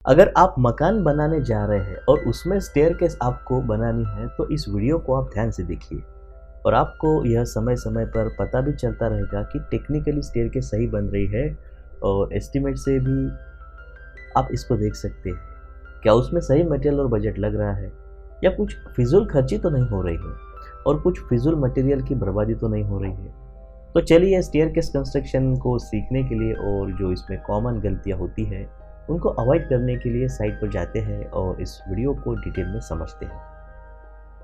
अगर आप मकान बनाने जा रहे हैं और उसमें स्टेयरकेस आपको बनानी है तो इस वीडियो को आप ध्यान से देखिए और आपको यह समय समय पर पता भी चलता रहेगा कि टेक्निकली स्टेयरकेस सही बन रही है और एस्टीमेट से भी आप इसको देख सकते हैं। क्या उसमें सही मटेरियल और बजट लग रहा है या कुछ फिजूल खर्ची तो नहीं हो रही है और कुछ फिजूल मटेरियल की बर्बादी तो नहीं हो रही है। तो चलिए स्टेयरकेस कंस्ट्रक्शन को सीखने के लिए और जो इसमें कॉमन गलतियाँ होती हैं उनको अवॉइड करने के लिए साइट पर जाते हैं और इस वीडियो को डिटेल में समझते हैं।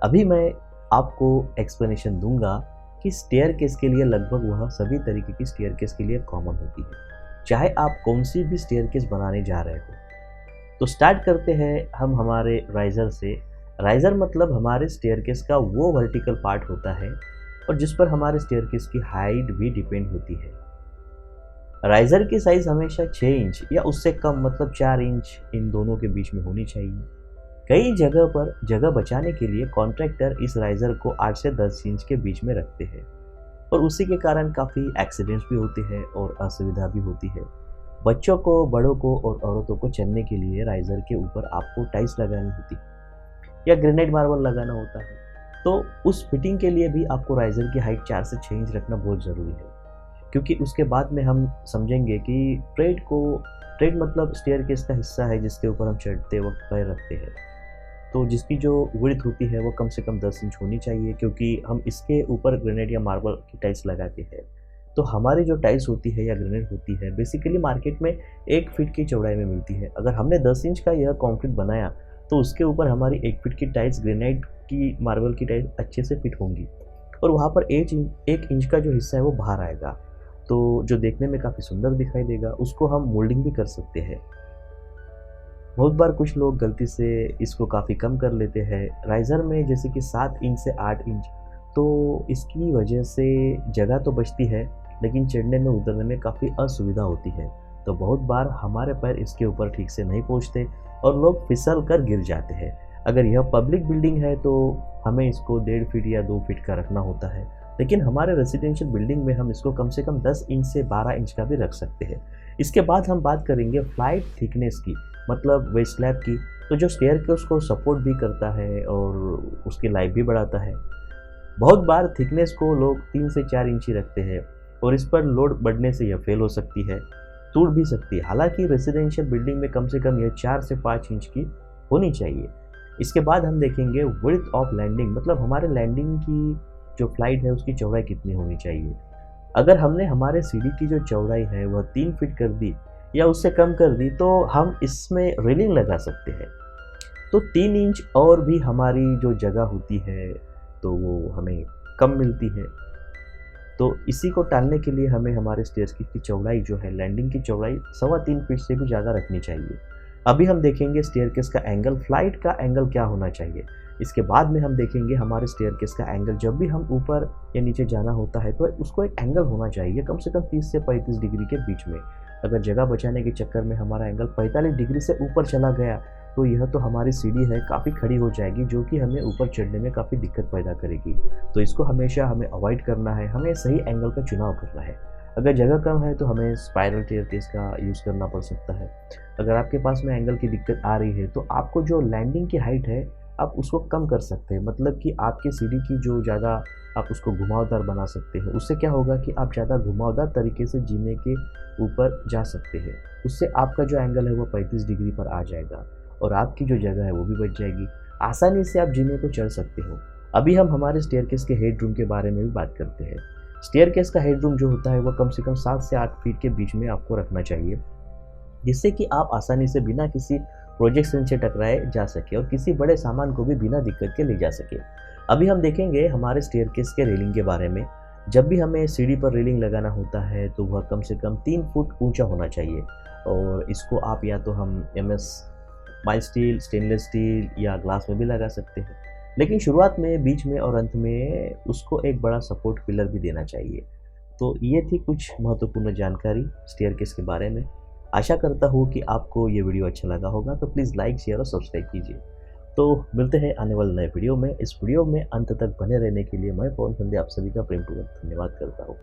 अभी मैं आपको एक्सप्लेनेशन दूंगा कि स्टेयरकेस के लिए लगभग वह सभी तरीके की स्टेयरकेस के लिए कॉमन होती है, चाहे आप कौन सी भी स्टेयरकेस बनाने जा रहे हो। तो स्टार्ट करते हैं हम हमारे राइजर से। राइजर मतलब हमारे स्टेयरकेस का वो वर्टिकल पार्ट होता है और जिस पर हमारे स्टेयरकेस की हाइट भी डिपेंड होती है। राइजर की साइज हमेशा 6 इंच या उससे कम मतलब 4 इंच इन दोनों के बीच में होनी चाहिए। कई जगह पर जगह बचाने के लिए कॉन्ट्रैक्टर इस राइजर को 8 से 10 इंच के बीच में रखते हैं और उसी के कारण काफ़ी एक्सीडेंट्स भी होते हैं और असुविधा भी होती है। बच्चों को, बड़ों को और औरतों को चलने के लिए राइजर के ऊपर आपको टाइल्स लगानी होती है या ग्रेनाइट मार्बल लगाना होता है। तो उस फिटिंग के लिए भी आपको राइजर की हाइट 4 से 6 इंच रखना बहुत ज़रूरी है, क्योंकि उसके बाद में हम समझेंगे कि ट्रेड मतलब स्टेयरकेस का हिस्सा है जिसके ऊपर हम चढ़ते वक्त पैर रखते हैं। तो जिसकी जो विड्थ होती है वो कम से कम 10 इंच होनी चाहिए, क्योंकि हम इसके ऊपर ग्रेनाइट या मार्बल की टाइल्स लगाते हैं। तो हमारी जो टाइल्स होती है या ग्रेनाइट होती है बेसिकली मार्केट में 1 फीट की चौड़ाई में मिलती है। अगर हमने 10 इंच का यह कॉन्क्रीट बनाया तो उसके ऊपर हमारी 1 फीट की टाइल्स, ग्रेनाइट की, मार्बल की टाइल्स अच्छे से फिट होंगी और वहाँ पर 1 इंच का जो हिस्सा है वो बाहर आएगा, तो जो देखने में काफ़ी सुंदर दिखाई देगा। उसको हम मोल्डिंग भी कर सकते हैं। बहुत बार कुछ लोग गलती से इसको काफ़ी कम कर लेते हैं राइजर में, जैसे कि 7 इंच से 8 इंच। तो इसकी वजह से जगह तो बचती है लेकिन चढ़ने में उतरने में काफ़ी असुविधा होती है। तो बहुत बार हमारे पैर इसके ऊपर ठीक से नहीं पहुंचते और लोग फिसल कर गिर जाते हैं। अगर यह पब्लिक बिल्डिंग है तो हमें इसको 1.5 फीट या 2 फीट का रखना होता है, लेकिन हमारे रेसिडेंशियल बिल्डिंग में हम इसको कम से कम 10 इंच से 12 इंच का भी रख सकते हैं। इसके बाद हम बात करेंगे फ्लाइट थिकनेस की, मतलब वेस्ट स्लैब की। तो जो स्टेयरकेस को सपोर्ट भी करता है और उसकी लाइफ भी बढ़ाता है। बहुत बार थिकनेस को लोग 3 से 4 इंच ही रखते हैं और इस पर लोड बढ़ने से यह फेल हो सकती है, टूट भी सकती है। हालांकि रेसिडेंशियल बिल्डिंग में कम से कम यह 4 से 5 इंच की होनी चाहिए। इसके बाद हम देखेंगे विड्थ ऑफ लैंडिंग, मतलब हमारे लैंडिंग की जो फ्लाइट है उसकी चौड़ाई कितनी होनी चाहिए। अगर हमने हमारे सीढ़ी की जो चौड़ाई है वह 3 फीट कर दी या उससे कम कर दी तो हम इसमें रेलिंग लगा सकते हैं। तो 3 इंच और भी हमारी जो जगह होती है तो वो हमें कम मिलती है। तो इसी को टालने के लिए हमें हमारे स्टेयर्स की चौड़ाई जो है, लैंडिंग की चौड़ाई 3.25 फीट से भी ज़्यादा रखनी चाहिए। अभी हम देखेंगे स्टेयरकेस का एंगल, फ्लाइट का एंगल क्या होना चाहिए। इसके बाद में हम देखेंगे हमारे स्टेयरकेस का एंगल। जब भी हम ऊपर या नीचे जाना होता है तो उसको एक एंगल होना चाहिए कम से कम 30 से 35 डिग्री के बीच में। अगर जगह बचाने के चक्कर में हमारा एंगल 45 डिग्री से ऊपर चला गया तो यह तो हमारी सीढ़ी है काफ़ी खड़ी हो जाएगी, जो कि हमें ऊपर चढ़ने में काफ़ी दिक्कत पैदा करेगी। तो इसको हमेशा हमें अवॉइड करना है, हमें सही एंगल का चुनाव करना है। अगर जगह कम है तो हमें स्पाइरल स्टेयरकेस का यूज़ करना पड़ सकता है। अगर आपके पास में एंगल की दिक्कत आ रही है तो आपको जो लैंडिंग की हाइट है आप उसको कम कर सकते हैं, मतलब कि आपकी सीढ़ी की जो ज़्यादा आप उसको घुमावदार बना सकते हैं। उससे क्या होगा कि आप ज़्यादा घुमावदार तरीके से जीने के ऊपर जा सकते हैं। उससे आपका जो एंगल है वो 35 डिग्री पर आ जाएगा और आपकी जो जगह है वो भी बच जाएगी। आसानी से आप जीने को चढ़ सकते हो। अभी हम हमारे स्टेयरकेस के हेड रूम के बारे में भी बात करते हैं। स्टेयरकेस का हेड रूम जो होता है वो कम से कम 7 से 8 फीट के बीच में आपको रखना चाहिए, जिससे कि आप आसानी से बिना किसी प्रोजेक्शन से टकराए जा सके और किसी बड़े सामान को भी बिना दिक्कत के ले जा सके। अभी हम देखेंगे हमारे स्टेयरकेस के रेलिंग के बारे में। जब भी हमें सीढ़ी पर रेलिंग लगाना होता है तो वह कम से कम 3 फुट ऊंचा होना चाहिए और इसको आप या तो हम MS mild steel, stainless steel या ग्लास में भी लगा सकते हैं। लेकिन शुरुआत में, बीच में और अंत में उसको एक बड़ा सपोर्ट पिलर भी देना चाहिए। तो ये थी कुछ महत्वपूर्ण जानकारी स्टेयरकेस के बारे में। आशा करता हूँ कि आपको ये वीडियो अच्छा लगा होगा, तो प्लीज़ लाइक, शेयर और सब्सक्राइब कीजिए। तो मिलते हैं आने वाले नए वीडियो में। इस वीडियो में अंत तक बने रहने के लिए मैं पवन संध्या आप सभी का प्रेमपूर्वक धन्यवाद करता हूँ।